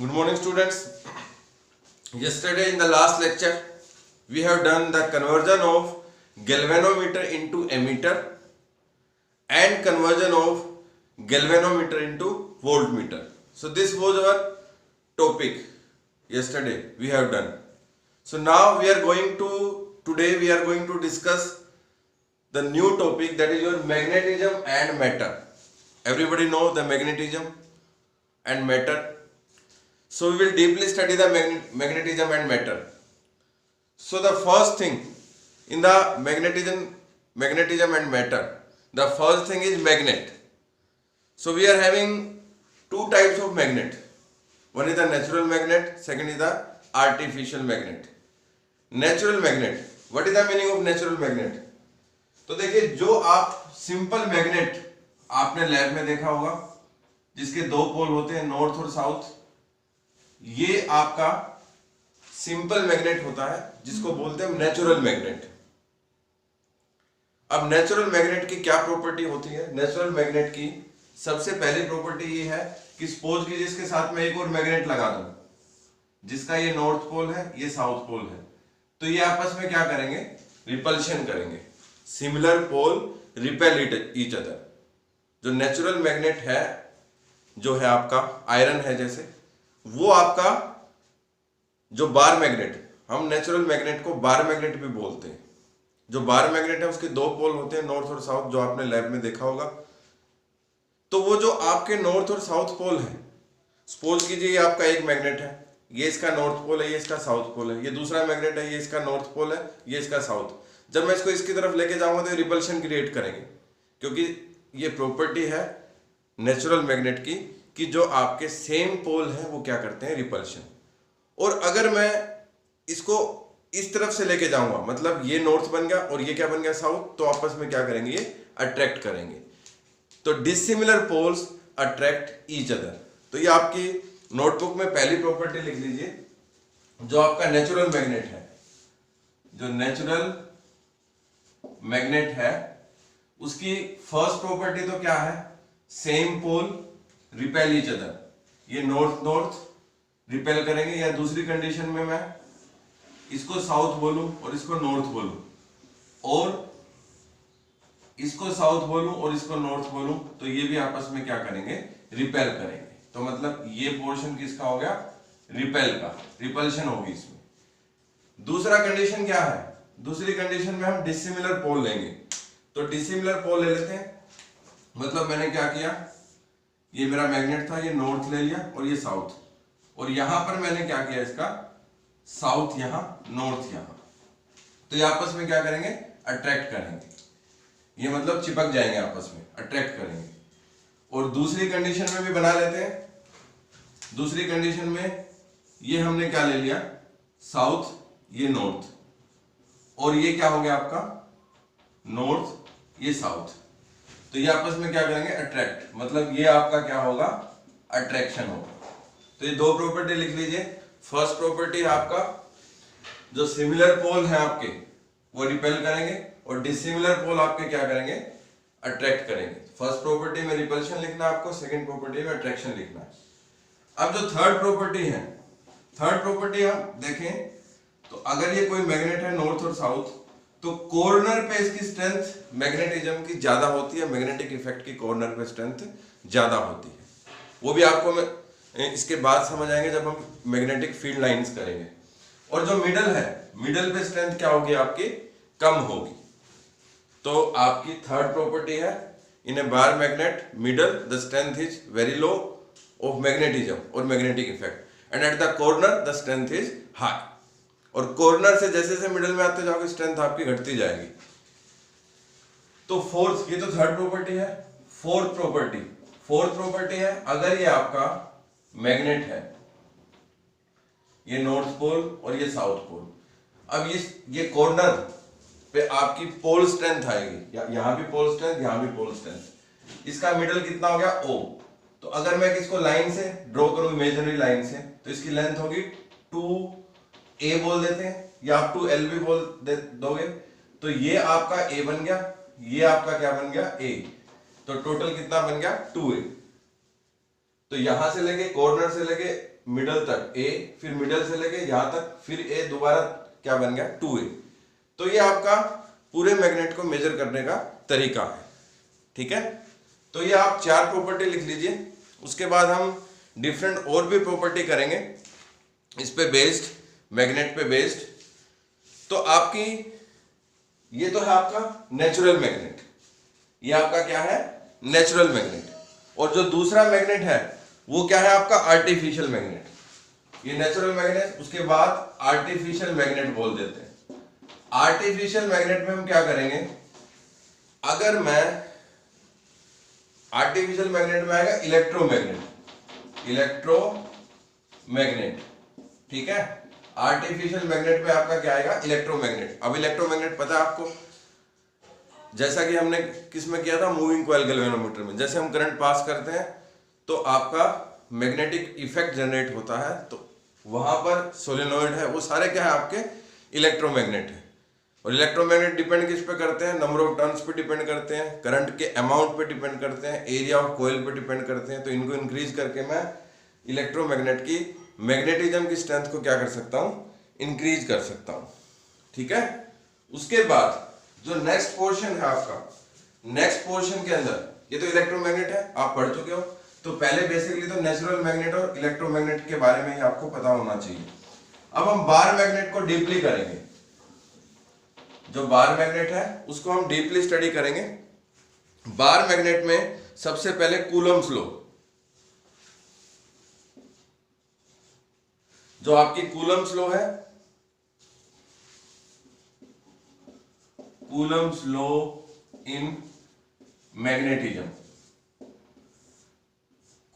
Good morning, students. Yesterday in the last lecture, we have done the conversion of galvanometer into ammeter and conversion of galvanometer into voltmeter. So this was our topic yesterday we have done. So now today we are going to discuss the new topic, that is your magnetism and matter. Everybody know the magnetism and matter. So we will deeply study the magnetism and matter. So the first thing in the magnetism and matter, the first thing is magnet. So we are having two types of magnet. One is the natural magnet, second is the artificial magnet. Natural magnet. What is the meaning of natural magnet? तो देखिए, जो आप simple magnet आपने lab में देखा होगा, जिसके दो पोल होते हैं नॉर्थ और साउथ, ये आपका सिंपल मैग्नेट होता है, जिसको बोलते हैं नेचुरल मैग्नेट। अब नेचुरल मैग्नेट की क्या प्रॉपर्टी होती है? नेचुरल मैग्नेट की सबसे पहली प्रॉपर्टी ये है कि सपोज कीजिए इसके साथ में एक और मैग्नेट लगा दूं, जिसका ये नॉर्थ पोल है, ये साउथ पोल है, तो ये आपस में क्या करेंगे? रिपल्शन करेंगे। सिमिलर पोल रिपेल ईच अदर। जो नेचुरल मैग्नेट है, जो है आपका आयरन है जैसे, वो आपका जो बार मैग्नेट, हम नेचुरल मैग्नेट को बार मैग्नेट भी बोलते हैं। जो बार मैग्नेट है उसके दो पोल होते हैं नॉर्थ और साउथ, जो आपने लैब में देखा होगा। तो वो जो आपके नॉर्थ और साउथ पोल है, सपोज कीजिए ये आपका एक मैग्नेट है, ये इसका नॉर्थ पोल है, ये इसका साउथ पोल है, ये दूसरा मैग्नेट है, ये इसका नॉर्थ पोल है, ये इसका साउथ। जब मैं इसको इसकी तरफ लेके जाऊंगा तो रिपल्शन क्रिएट करेंगे, क्योंकि ये प्रॉपर्टी है नेचुरल मैग्नेट की कि जो आपके सेम पोल हैं वो क्या करते हैं? रिपल्शन। और अगर मैं इसको इस तरफ से लेके जाऊंगा, मतलब ये नॉर्थ बन गया और ये क्या बन गया? साउथ, तो आपस में क्या करेंगे? ये अट्रैक्ट करेंगे। तो dissimilar poles attract each other. तो ये आपकी नोटबुक में पहली प्रॉपर्टी लिख लीजिए। जो आपका नेचुरल मैग्नेट है, जो नेचुरल मैग्नेट है, उसकी फर्स्ट प्रॉपर्टी तो क्या है? Same pole repel each other. ये नॉर्थ नॉर्थ रिपेल करेंगे, या दूसरी कंडीशन में मैं इसको साउथ बोलूं और इसको नॉर्थ बोलूं, और इसको साउथ बोलूं और इसको नॉर्थ बोलूं, तो ये भी आपस में क्या करेंगे? रिपेल करेंगे। तो मतलब ये पोर्शन किसका हो गया? रिपेल का, रिपल्शन होगी इसमें। दूसरा कंडीशन क्या है? दूसरी कंडीशन में हम डिसिमिलर पोल लेंगे। तो डिसिमिलर पोल ले लेते हैं, मतलब मैंने क्या किया, ये मेरा मैग्नेट था, ये नॉर्थ ले लिया और ये साउथ, और यहां पर मैंने क्या किया? इसका साउथ यहां, नॉर्थ यहां। तो ये आपस में क्या करेंगे? अट्रैक्ट करेंगे। ये मतलब चिपक जाएंगे आपस में, अट्रैक्ट करेंगे। और दूसरी कंडीशन में भी बना लेते हैं। दूसरी कंडीशन में ये हमने क्या ले लिया? साउथ, ये नॉर्थ, और ये क्या हो गया आपका? नॉर्थ, ये साउथ। तो ये आपस में क्या करेंगे? अट्रैक्ट। मतलब ये आपका क्या होगा? अट्रैक्शन होगा। तो ये दो प्रॉपर्टी लिख लीजिए। फर्स्ट प्रॉपर्टी आपका, जो सिमिलर पोल है आपके वो रिपेल करेंगे, और डिसिमिलर पोल आपके क्या करेंगे? अट्रैक्ट करेंगे। फर्स्ट प्रॉपर्टी में रिपल्शन लिखना है आपको, सेकंड प्रॉपर्टी में अट्रैक्शन लिखना है। अब जो थर्ड प्रॉपर्टी है, थर्ड प्रॉपर्टी हम देखें तो अगर ये कोई मैग्नेट है नॉर्थ और साउथ, तो कॉर्नर पे इसकी स्ट्रेंथ मैग्नेटिज्म की ज्यादा होती है, मैग्नेटिक इफेक्ट की कॉर्नर पे स्ट्रेंथ ज्यादा होती है। वो भी आपको मैं इसके बाद समझ आएंगे जब हम मैग्नेटिक फील्ड लाइंस करेंगे। और जो मिडल है, मिडल पे स्ट्रेंथ क्या होगी? आपकी कम होगी। तो आपकी थर्ड प्रॉपर्टी है, in a bar magnet middle the strength is very low of magnetism और magnetic effect, and at the corner the strength is high. और कॉर्नर से जैसे जैसे मिडल में आते जाओगे स्ट्रेंथ आपकी घटती जाएगी। तो फोर्थ, ये तो थर्ड प्रॉपर्टी है। फोर्थ प्रॉपर्टी है, अगर ये आपका मैग्नेट है, ये नॉर्थ पोल और ये साउथ पोल, अब ये कॉर्नर पे आपकी पोल स्ट्रेंथ आएगी, यहां भी पोल स्ट्रेंथ, यहां भी पोल स्ट्रेंथ। इसका मिडल कितना हो गया? O। तो अगर मैं इसको लाइन से ड्रॉ करूं, इमेजिनरी लाइन से, तो इसकी लेंथ होगी 2a बोल देते हैं, या आप 2l भी बोल दोगे। तो ये आपका a बन गया, ये आपका क्या बन गया? a। तो टोटल कितना बन गया? 2a। तो यहां से लेके कॉर्नर से लेके मिडल तक ए, फिर मिडल से लेके यहां तक, फिर ए दोबारा क्या बन गया 2a। तो ये आपका पूरे मैग्नेट को मेजर करने का तरीका है। ठीक है, तो ये आप 4 प्रॉपर्टी लिख लीजिए। उसके बाद हम डिफरेंट और भी प्रॉपर्टी करेंगे इस पे बेस्ड, मैग्नेट पे बेस्ड। तो आपकी ये तो है आपका नेचुरल मैग्नेट, ये आपका क्या है नेचुरल मैग्नेट। और जो दूसरा मैग्नेट है वो क्या है आपका आर्टिफिशियल मैग्नेट। ये नेचुरल मैग्नेट, उसके बाद आर्टिफिशियल मैग्नेट बोल देते हैं। आर्टिफिशियल मैग्नेट में हम क्या करेंगे, अगर मैं आर्टिफिशियल मैग्नेट में आएगा इलेक्ट्रोमैग्नेट, इलेक्ट्रोमैग्नेट। ठीक है, आर्टिफिशियल मैग्नेट में आपका क्या आएगा इलेक्ट्रोमैग्नेट। अब इलेक्ट्रोमैग्नेट पता है आपको, जैसा कि हमने किस में किया था मूविंग कॉइल गैल्वेनोमीटर में, जैसे हम करंट पास करते हैं तो आपका मैग्नेटिक इफेक्ट जनरेट होता है, तो वहां पर सोलेनोइड है, वो सारे क्या है आपके इलेक्ट्रोमैग्नेट है। और इलेक्ट्रोमैग्नेट डिपेंड किस पे करते हैं, नंबर ऑफ टर्न्स पे डिपेंड करते हैं, करंट के अमाउंट पे डिपेंड करते हैं, एरिया ऑफ कॉइल पे डिपेंड करते हैं। तो इनको इंक्रीज करके मैं इलेक्ट्रोमैग्नेट की मैग्नेटिज्म की स्ट्रेंथ को क्या कर सकता हूं, इंक्रीज कर सकता हूं। ठीक है, उसके बाद जो नेक्स्ट पोर्शन है आपका, नेक्स्ट पोर्शन के अंदर ये तो इलेक्ट्रोमैग्नेट है, आप पढ़ चुके हो। तो पहले बेसिकली तो नेचुरल मैग्नेट और इलेक्ट्रोमैग्नेट के बारे में ही आपको पता होना चाहिए। अब हम बार मैग्नेट को डीपली करेंगे, जो बार मैग्नेट है उसको हम डीपली स्टडी करेंगे। बार मैग्नेट में सबसे पहले कूलम्ब्स लॉ, जो आपकी कूलम्ब्स लॉ है, Coulomb's law in magnetism.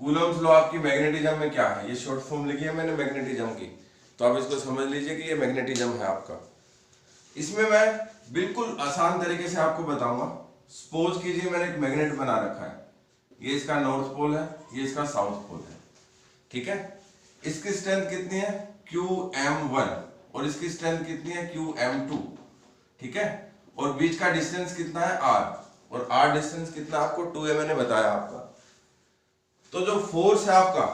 Coulomb's law आपकी मैग्नेटिज्म में क्या है, ये शॉर्ट फॉर्म लिखी है मैंने मैग्नेटिज्म की, तो आप इसको समझ लीजिए कि ये मैग्नेटिज्म है आपका। इसमें मैं बिल्कुल आसान तरीके से आपको बताऊंगा। सपोज कीजिए मैंने एक मैग्नेट बना रखा है, ये इसका नॉर्थ पोल है, ये इसका साउथ पोल है। ठीक है, इसकी स्ट्रेंथ कितनी है QM1 और इसकी स्ट्रेंथ कितनी है QM2। ठीक है, और बीच का डिस्टेंस कितना है R, और R डिस्टेंस कितना आपको 2a मैंने बताया आपका। तो जो फोर्स है आपका,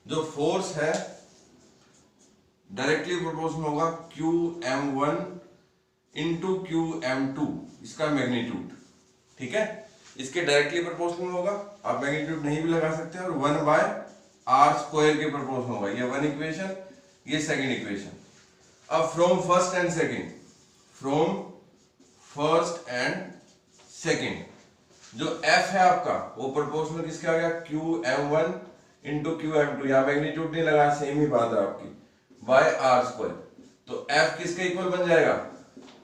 जो फोर्स है डायरेक्टली प्रोपोर्शनल होगा QM1 इंटू QM2, इसका मैग्नीट्यूड। ठीक है, इसके डायरेक्टली प्रोपोर्शनल होगा, आप मैग्नीट्यूड नहीं भी लगा सकते, और 1/r² के प्रोपोर्शनल होगा। ये 1 इक्वेशन, ये सेकंड इक्वेशन। अब from first and second, from first and second, जो F है आपका वो प्रोपोर्शनल किसके आ गया QM1 इंटू QM2, यहां मैग्नीट्यूड नहीं लगा, सेम ही बात है आपकी, बाय r²। तो F किसके इक्वल बन जाएगा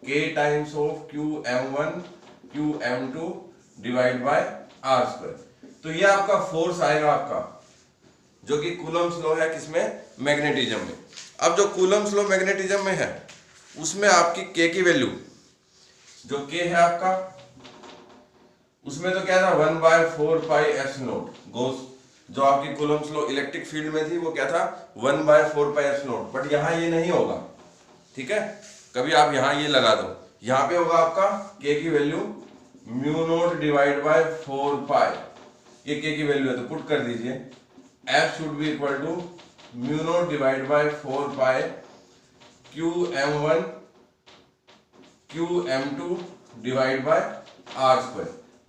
K times of QM1 QM2 divide by r²। तो ये आपका फोर्स आएगा आपका, जो कि कूलम्ब्स लॉ है किसमें मैग्नेटिज्म में। अब जो कूलम्ब्स लॉ मैग्नेटिज्म में है उसमें आपकी K की वैल्यू, जो K है आपका, उसमें तो क्या था 1/4πε0 गोस, जो आपकी कूलम्ब्स लॉ इलेक्ट्रिक फील्ड में थी वो क्या था 1/4πε0, बट यहां ये नहीं होगा। ठीक है, कभी आप यहां ये लगा दो, यहां पे होगा आपका K की वैल्यू μ0 डिवाइड बाय 4π, ये K की वैल्यू है तो पुट कर दीजिए, F should be equal to μ0 divide by 4π QM1 QM2 divide by r²।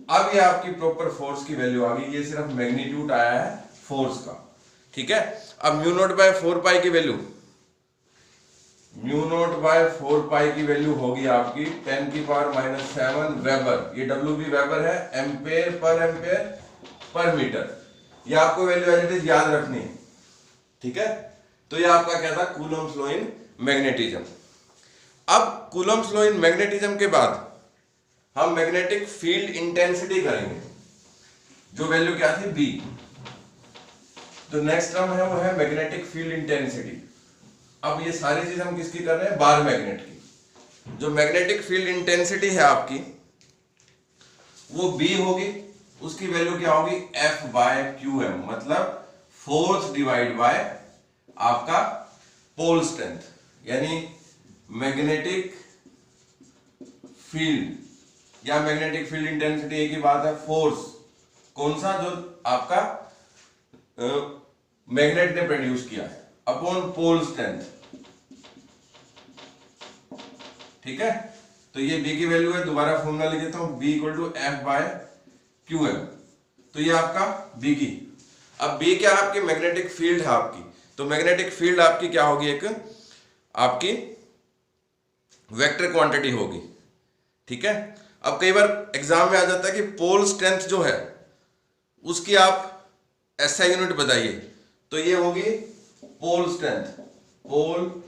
अब ये आपकी प्रॉपर फोर्स की वैल्यू आ गई, ये सिर्फ मैग्नीट्यूड आया है फोर्स का। ठीक है, अब μ0/4π की वैल्यू, μ0/4π की वैल्यू होगी आपकी 10⁻⁻7 वेबर, ये W भी वेबर है, एम्पेयर पर मीटर। ये आपको वैल्यू एज इट इज याद रखनी है। ठीक है, तो ये आपका क्या था कूलम्ब्स लॉ इन मैग्नेटिज्म। अब कूलम्ब्स लॉ इन मैग्नेटिज्म के बाद हम मैग्नेटिक फील्ड इंटेंसिटी करेंगे, जो वैल्यू क्या थी B। तो नेक्स्ट टर्म है वो है मैग्नेटिक फील्ड इंटेंसिटी। अब ये सारी चीज हम किसकी कर रहे हैं, बार मैग्नेट की। जो मैग्नेटिक फील्ड इंटेंसिटी है आपकी वो B होगी, उसकी वैल्यू क्या होगी F/QM, मतलब फोर्स डिवाइड बाय आपका पोल स्ट्रेंथ, यानी मैग्नेटिक फील्ड या मैग्नेटिक फील्ड इंटेंसिटी एक ही बात है, फोर्स कौन सा, जो आपका मैग्नेट ने प्रोड्यूस किया है अपॉन पोल स्ट्रेंथ। ठीक है, तो ये B की वैल्यू है, दोबारा फॉर्मूला लिख देता हूं, B equal to F by QM। तो ये आपका B की, अब B क्या आपकी मैग्नेटिक फील्ड है आपकी, तो मैग्नेटिक फील्ड आपकी क्या होगी, एक आपकी वेक्टर क्वांटिटी होगी। ठीक है, अब कई बार एग्जाम में आ जाता है कि पोल स्ट्रेंथ जो है उसकी आप SI यूनिट बताइए, तो ये होगी पोल स्ट्रेंथ, पोल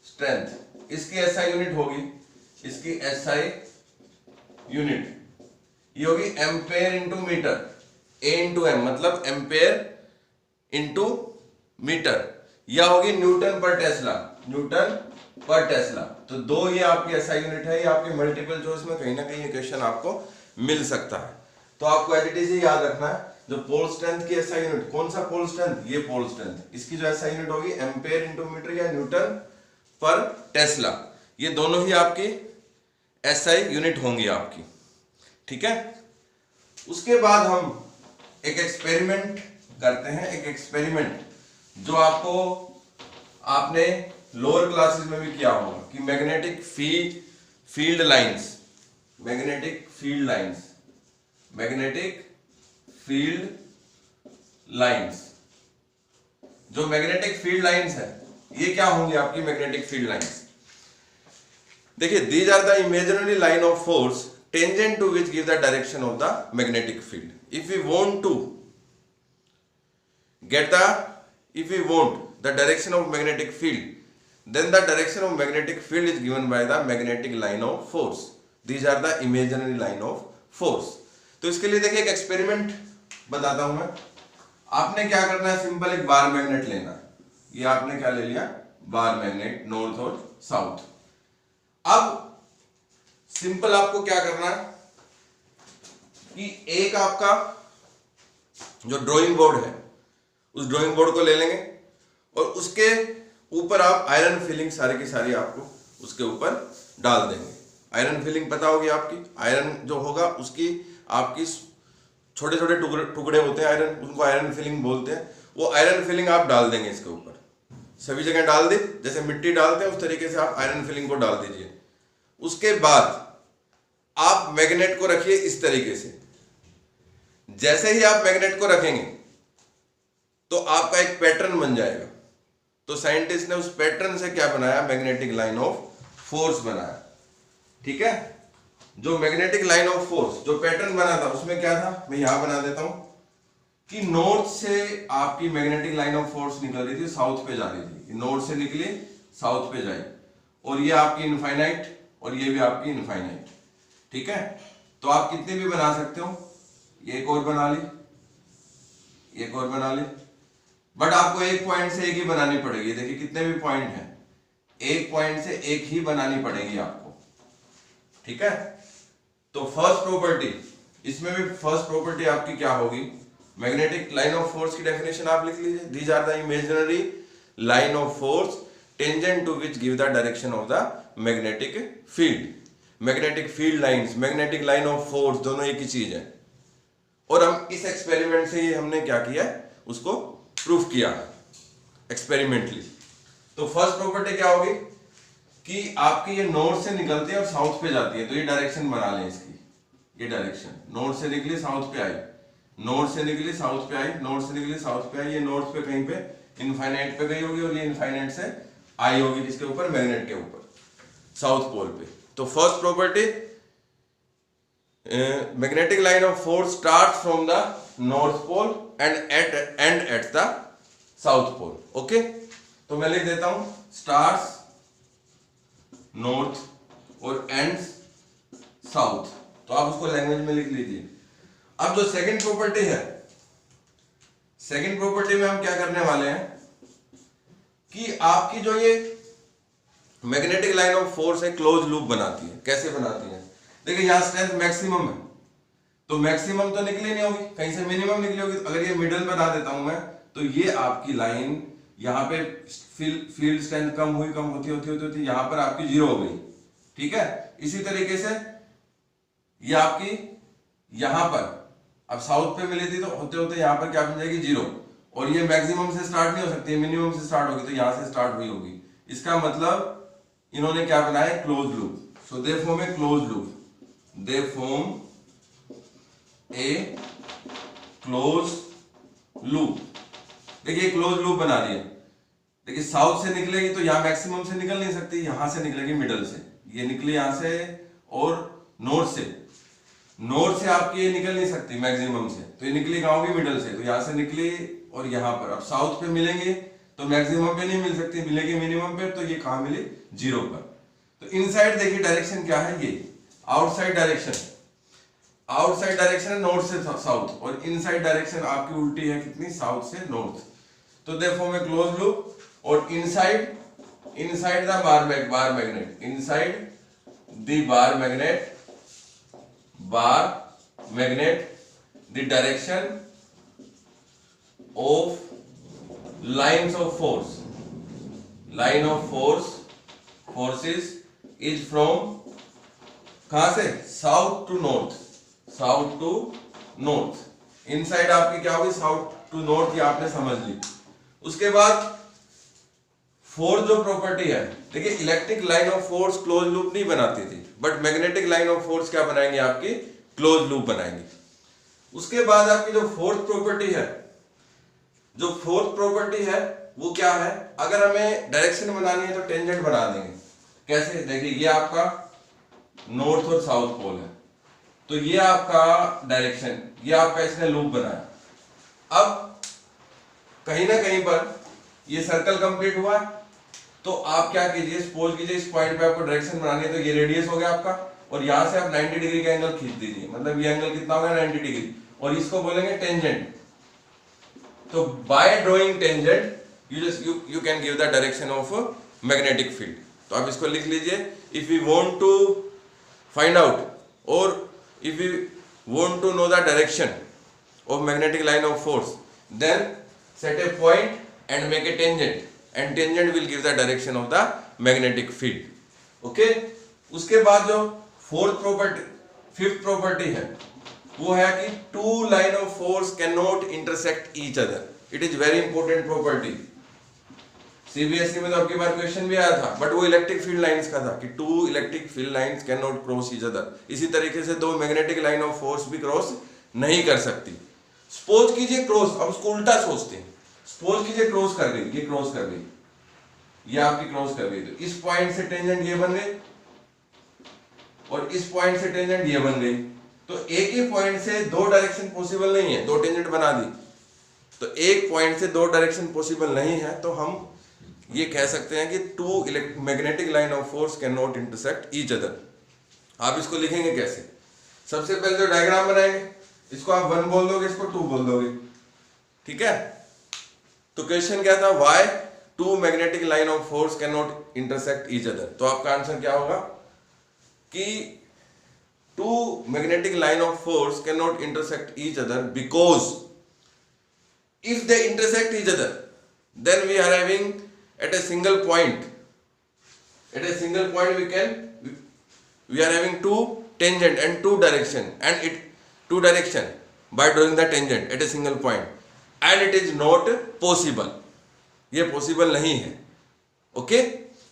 स्ट्रेंथ इसकी SI यूनिट होगी, इसकी SI यूनिट ये होगी ampere into metre, A into M मतलब एम्पेयर इंटू मीटर, या होगी न्यूटन पर टेस्ला, न्यूटन पर टेस्ला। तो दो ये आपकी SI यूनिट है, ये आपके मल्टीपल चॉइस में कहीं ना कहीं ये क्वेश्चन आपको मिल सकता है। तो आपको एज इट इज याद रखना है, जो पोल स्ट्रेंथ की SI यूनिट, कौन सा पोल स्ट्रेंथ, ये पोल स्ट्रेंथ, इसकी जो SI यूनिट होगी एम्पेयर इंटू मीटर या न्यूटन पर टेस्ला, ये दोनों ही आपकी SI यूनिट होंगी आपकी। ठीक है, उसके बाद हम एक एक्सपेरिमेंट करते हैं, एक एक्सपेरिमेंट जो आपने लोअर क्लासेस में भी किया होगा कि magnetic field lines, magnetic field lines, magnetic field lines, जो मैग्नेटिक फील्ड लाइंस है ये क्या होंगी आपकी मैग्नेटिक फील्ड लाइंस। देखिए, these are the imaginary line of force tangent to which give the direction of the magnetic field. If we want the direction of magnetic field, then the direction of magnetic field is given by the magnetic line of force. These are the imaginary line of force. तो इसके लिए देखिए एक experiment बताता हूं मैं। आपने क्या करना है, सिंपल एक बार मैग्नेट लेना है, ये आपने क्या ले लिया, बार मैग्नेट, नॉर्थ और साउथ। अब सिंपल आपको क्या करना है कि एक आपका जो ड्राइंग बोर्ड है उस ड्राइंग बोर्ड को ले लेंगे और उसके ऊपर आप आयरन फिलिंग सारी की सारी आपको उसके ऊपर डाल देंगे। आयरन फिलिंग पता होगी आपकी, आयरन जो होगा उसकी आपकी छोटे छोटे टुकड़े होते हैं आयरन, उनको आयरन फिलिंग बोलते हैं। वो आयरन फिलिंग आप डाल देंगे इसके ऊपर, सभी जगह डाल दी, जैसे मिट्टी डालते हैं उस तरीके से आप आयरन फिलिंग को डाल दीजिए। उसके बाद आप मैग्नेट को रखिए इस तरीके से, जैसे ही आप मैग्नेट को रखेंगे तो आपका एक पैटर्न बन जाएगा। तो साइंटिस्ट ने उस पैटर्न से क्या बनाया, मैग्नेटिक लाइन ऑफ फोर्स बनाया। ठीक है, जो मैग्नेटिक लाइन ऑफ फोर्स जो पैटर्न बना था उसमें क्या था, मैं यहां बना देता हूं कि नॉर्थ से आपकी मैग्नेटिक लाइन ऑफ फोर्स निकल रही थी, साउथ पे जा रही थी, नॉर्थ से निकली साउथ पे जाए, और ये आपकी इनफाइनाइट और ये भी आपकी इनफाइनाइट। ठीक है, तो आप कितने भी बना सकते हो, ये एक और बना ली, एक और बना ली, बट आपको एक पॉइंट से एक ही बनानी पड़ेगी। देखिए कितने भी पॉइंट हैं, एक पॉइंट से एक ही बनानी पड़ेगी आपको। ठीक है, तो फर्स्ट प्रॉपर्टी, इसमें भी फर्स्ट प्रॉपर्टी आपकी क्या होगी, मैग्नेटिक लाइन ऑफ फोर्स की डेफिनेशन आप लिख लीजिए, these are the imaginary line of force tangent to which give the direction of the magnetic field. Magnetic field lines, magnetic line of force दोनों एक ही चीज है। और हम इस एक्सपेरिमेंट से ही हमने क्या किया, उसको प्रूफ किया एक्सपेरिमेंटली। तो फर्स्ट प्रॉपर्टी क्या होगी कि आपकी ये नॉर्थ से निकलती है और साउथ पे जाती है, तो ये डायरेक्शन बना लें इसकी, ये डायरेक्शन नॉर्थ से निकली साउथ पे आई, नॉर्थ से निकली साउथ पे आई, नॉर्थ से निकली साउथ पे आई, ये नॉर्थ पे कहीं पे इनफाइनाइट पे गई होगी और ये इनफाइनाइट से आई होगी जिसके ऊपर, मैग्नेट के ऊपर, साउथ पोल पे। तो first property, magnetic line of force starts from the north pole and end at the south pole. Okay, तो मैं लिख देता हूं starts north और ends south, तो आप उसको लैंग्वेज में लिख लीजिए। अब जो सेकंड प्रॉपर्टी है, सेकंड प्रॉपर्टी में हम क्या करने वाले हैं कि आपकी जो ये मैग्नेटिक लाइन ऑफ फोर्स है क्लोज लूप बनाती है। कैसे बनाती है, देखिए यहां स्ट्रेंथ मैक्सिमम है, तो मैक्सिमम तो निकली नहीं होगी, कहीं से मिनिमम निकली होगी। अगर ये मिडल बना देता हूं मैं, तो ये आपकी लाइन यहाँ पे फील्ड स्ट्रेंथ कम हुई, कम होती यहाँ पर आपकी जीरो हो गई। ठीक है, इसी तरीके से ये आपकी यहाँ पर अब साउथ पे मिली थी तो होते होते यहाँ पर क्या बन जाएगी 0, और ये मैक्सिमम से स्टार्ट नहीं हो सकती, मिनिमम से स्टार्ट होगी, तो यहाँ से स्टार्ट हुई होगी। इसका मतलब इन्होंने क्या बनाया, close loop. So they form a close loop, they form a close loop. देखिए क्लोज लूप बना दिया। देखिए साउथ से निकलेगी तो यहाँ मैक्सिमम से निकल नहीं सकती, यहां से निकलेगी मिडल से, ये निकली यहां से, और नॉर्थ से आपकी ये निकल नहीं सकती मैक्सिमम से, तो ये निकली कहाँ होगी, मिडल से, तो यहां से निकली और यहां पर। अब साउथ पे मिलेंगे तो मैक्सिमम पे नहीं मिल सकती, मिलेगी मिनिमम पे, तो ये कहां मिली, 0 पर। तो इनसाइड देखिए डायरेक्शन क्या है, ये आउटसाइड डायरेक्शन, आउटसाइड डायरेक्शन है नॉर्थ से साउथ, और इनसाइड डायरेक्शन आपकी उल्टी है कितनी, साउथ से नॉर्थ। तो they form a close loop, और inside the bar magnet, inside the bar magnet the direction of lines of force, line of forces is from कहां से, south to north, south to north. Inside आपकी क्या होगी, south to north, ये आपने समझ ली। उसके बाद फोर्थ जो प्रॉपर्टी है, देखिए electric line of force close loop नहीं बनाती थी, but magnetic line of force क्या बनाएंगे, आपकी क्लोज लूप बनाएंगे। उसके बाद आपकी जो फोर्थ प्रॉपर्टी है, जो फोर्थ प्रॉपर्टी है वो क्या है, अगर हमें डायरेक्शन बनानी है तो टेंजेंट बना देंगे। कैसे, देखिए ये आपका नॉर्थ और साउथ पोल है, तो ये आपका डायरेक्शन, ये आपका इसने लूप बनाया। अब कहीं ना कहीं पर ये सर्कल कंप्लीट हुआ है, तो आप क्या कीजिए, सपोज कीजिए इस पॉइंट पे आपको डायरेक्शन बनानी है, तो ये रेडियस हो गया आपका, और यहां से आप 90 डिग्री का एंगल खींच दीजिए, मतलब ये एंगल कितना होगा, 90 डिग्री, और इसको बोलेंगे टेंजेंट। तो bye drawing tangent you can give the direction of magnetic field। तो आप इसको लिख लीजिए, if we want to find out or if we want to know the direction of magnetic line of force, then set a point and make a tangent, and tangent will give the direction of the magnetic field। okay, उसके बाद जो fifth property है वो है कि two line of force cannot intersect each other। it is very important property। CBSE में तो आपकी बार क्वेश्चन भी आया था, बट वो इलेक्ट्रिक फील्ड लाइंस का था कि two electric field lines can not cross each other. इसी तरीके से दो मैग्नेटिक लाइन ऑफ फोर्स भी क्रॉस नहीं कर सकती। सपोज कीजिए क्रॉस, अब उसको उल्टा सोचते हैं, सपोज कीजिए क्रॉस कर गई, ये क्रॉस कर गई, ये आपकी क्रॉस कर गई, तो इस पॉइंट से टेंजेंट ये बन गई और इस पॉइंट से टेंजेंट ये बन गई। तो एक ही पॉइंट से दो डायरेक्शन पॉसिबल नहीं है, दो टेंजेंट बना दी, तो एक पॉइंट से दो डायरेक्शन पॉसिबल नहीं है, तो हम ये कह सकते हैं कि two magnetic line of force can not intersect each other. आप इसको लिखेंगे कैसे, सबसे पहले जो डायग्राम बनाएंगे, इसको आप 1 बोल दोगे, इसको 2 बोल दोगे, ठीक है। तो क्वेश्चन क्या था, why two magnetic line of force can not intersect each other. तो आपका आंसर क्या होगा कि two magnetic line of force can not intersect each other because if they intersect each other then we are having at a single point we are having two tangent and two direction by drawing the tangent at a single point, and it is not possible, ये possible नहीं है। okay,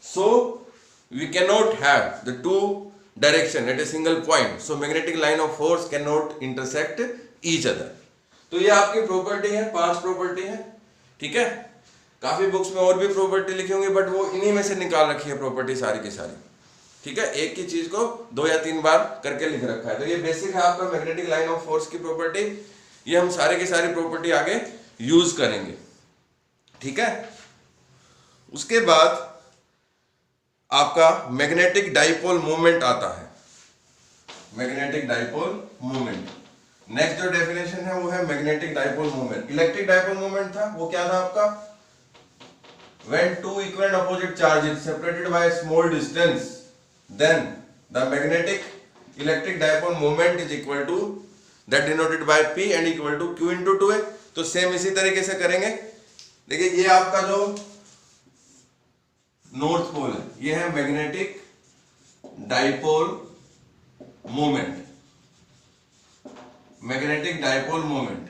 so we cannot have the two direction at a single point, so magnetic line of force cannot intersect each other। तो ये आपकी property है, 5 property है, ठीक है। काफी बुक्स में और भी प्रॉपर्टी लिखी होंगी, बट वो इन्हीं में से निकाल रखी है प्रॉपर्टी सारी की सारी, ठीक है। एक ही चीज को 2 या 3 बार करके लिख रखा है। तो ये बेसिक है आपका मैग्नेटिक लाइन ऑफ फोर्स की प्रॉपर्टी, ये हम सारे की सारी प्रॉपर्टी आगे यूज करेंगे, ठीक है। उसके बाद आपका मैग्नेटिक डाइपोल मूवमेंट आता है, मैग्नेटिक डाइपोल मूवमेंट। नेक्स्ट जो डेफिनेशन है वो है magnetic dipole movement. Electric dipole movement था, वो क्या था आपका, when two equal and opposite charges separated by a small distance, then the magnetic electric dipole moment is equal to that denoted by P and equal to Q into 2A। तो same इसी तरीके से करेंगे। देखिए ये आपका जो north pole है, ये है magnetic dipole moment, magnetic dipole moment.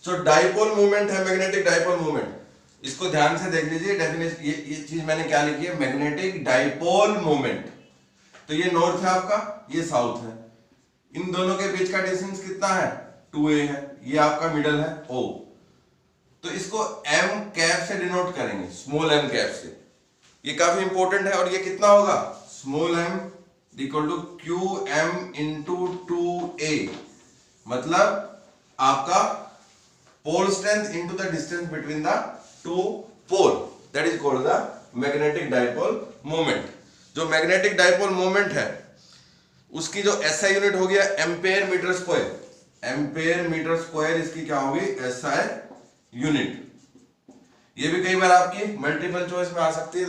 जो डाइपोल मोमेंट है, मैग्नेटिक डाइपोल मोमेंट, इसको ध्यान से देख लीजिए डेफिनेशन। ये चीज मैंने क्या लिखी है, मैग्नेटिक डाइपोल मोमेंट। तो ये नॉर्थ है आपका, ये साउथ है, इन दोनों के बीच का डिस्टेंस कितना है, 2a है, ये आपका मिडल है O। तो इसको m कैप से डिनोट करेंगे, स्मॉल m कैप से। ये काफी इंपॉर्टेंट है। और ये कितना होगा, small m equal to qm into 2a, मतलब आपका pole strength into the distance between the two pole, that is called the magnetic dipole moment. जो मैग्नेटिक डाइपोल मोमेंट है उसकी जो SI यूनिट हो गया ampere metre square. Ampere metre square इसकी क्या होगी, SI यूनिट। ये भी कई बार आपकी मल्टीपल चॉइस में आ सकती है।